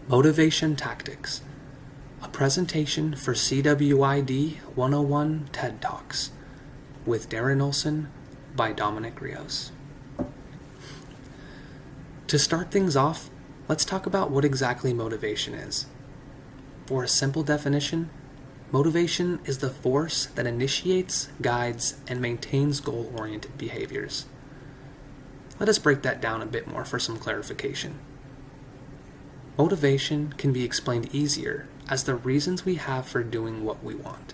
Motivation Tactics, a presentation for CWID 101 TED Talks with Daren Olsen by Dominic Rios. To start things off, let's talk about what exactly motivation is. For a simple definition, motivation is the force that initiates, guides, and maintains goal-oriented behaviors. Let us break that down a bit more for some clarification. Motivation can be explained easier as the reasons we have for doing what we want.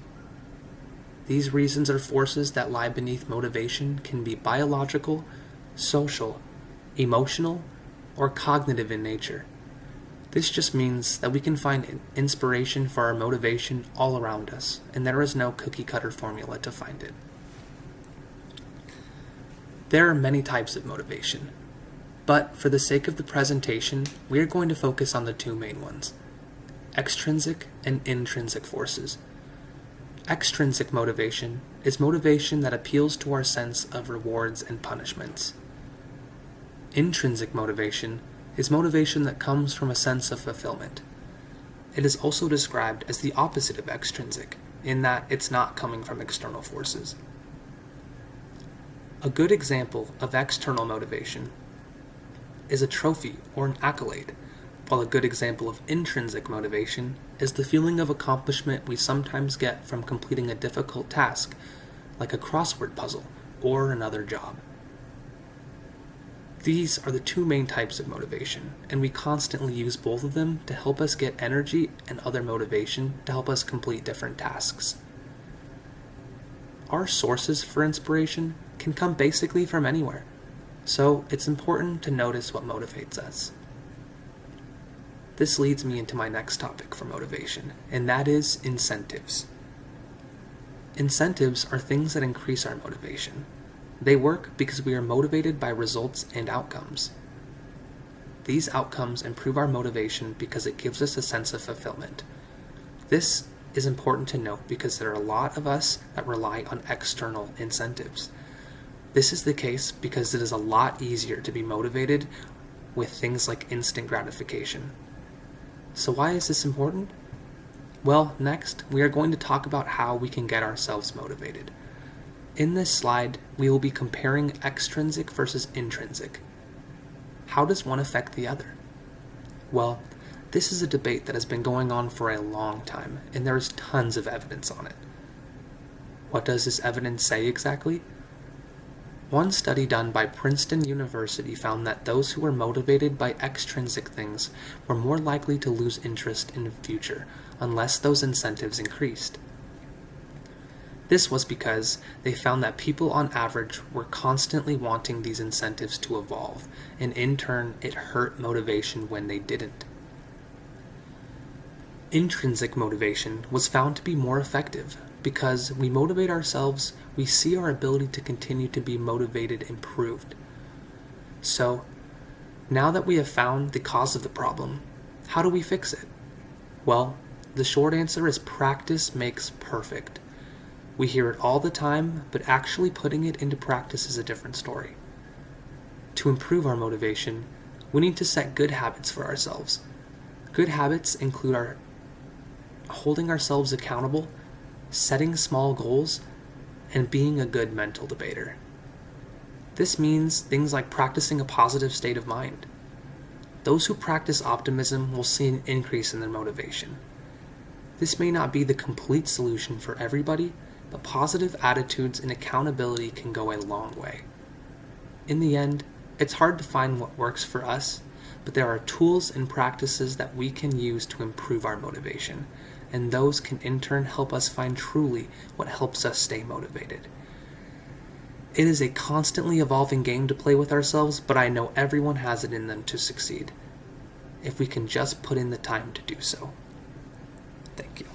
These reasons or forces that lie beneath motivation can be biological, social, emotional, or cognitive in nature. This just means that we can find inspiration for our motivation all around us, and there is no cookie-cutter formula to find it. There are many types of motivation, but for the sake of the presentation, we are going to focus on the two main ones: extrinsic and intrinsic forces. Extrinsic motivation is motivation that appeals to our sense of rewards and punishments. Intrinsic motivation is motivation that comes from a sense of fulfillment. It is also described as the opposite of extrinsic, in that it's not coming from external forces. A good example of external motivation is a trophy or an accolade, while a good example of intrinsic motivation is the feeling of accomplishment we sometimes get from completing a difficult task, like a crossword puzzle or another job. These are the two main types of motivation, and we constantly use both of them to help us get energy and other motivation to help us complete different tasks. Our sources for inspiration can come basically from anywhere, so it's important to notice what motivates us. This leads me into my next topic for motivation, and that is incentives. Incentives are things that increase our motivation. They work because we are motivated by results and outcomes. These outcomes improve our motivation because it gives us a sense of fulfillment. This is important to note because there are a lot of us that rely on external incentives. This is the case because it is a lot easier to be motivated with things like instant gratification. So why is this important? Well, next, we are going to talk about how we can get ourselves motivated. In this slide, we will be comparing extrinsic versus intrinsic. How does one affect the other? Well, this is a debate that has been going on for a long time, and there is tons of evidence on it. What does this evidence say exactly? One study done by Princeton University found that those who were motivated by extrinsic things were more likely to lose interest in the future unless those incentives increased. This was because they found that people on average were constantly wanting these incentives to evolve, and in turn it hurt motivation when they didn't. Intrinsic motivation was found to be more effective because we motivate ourselves, we see our ability to continue to be motivated improved. So, now that we have found the cause of the problem, how do we fix it? Well, the short answer is practice makes perfect. We hear it all the time, but actually putting it into practice is a different story. To improve our motivation, we need to set good habits for ourselves. Good habits include holding ourselves accountable, setting small goals, and being a good mental debater. This means things like practicing a positive state of mind. Those who practice optimism will see an increase in their motivation. This may not be the complete solution for everybody, but positive attitudes and accountability can go a long way. In the end, it's hard to find what works for us, but there are tools and practices that we can use to improve our motivation, and those can in turn help us find truly what helps us stay motivated. It is a constantly evolving game to play with ourselves, but I know everyone has it in them to succeed, if we can just put in the time to do so. Thank you.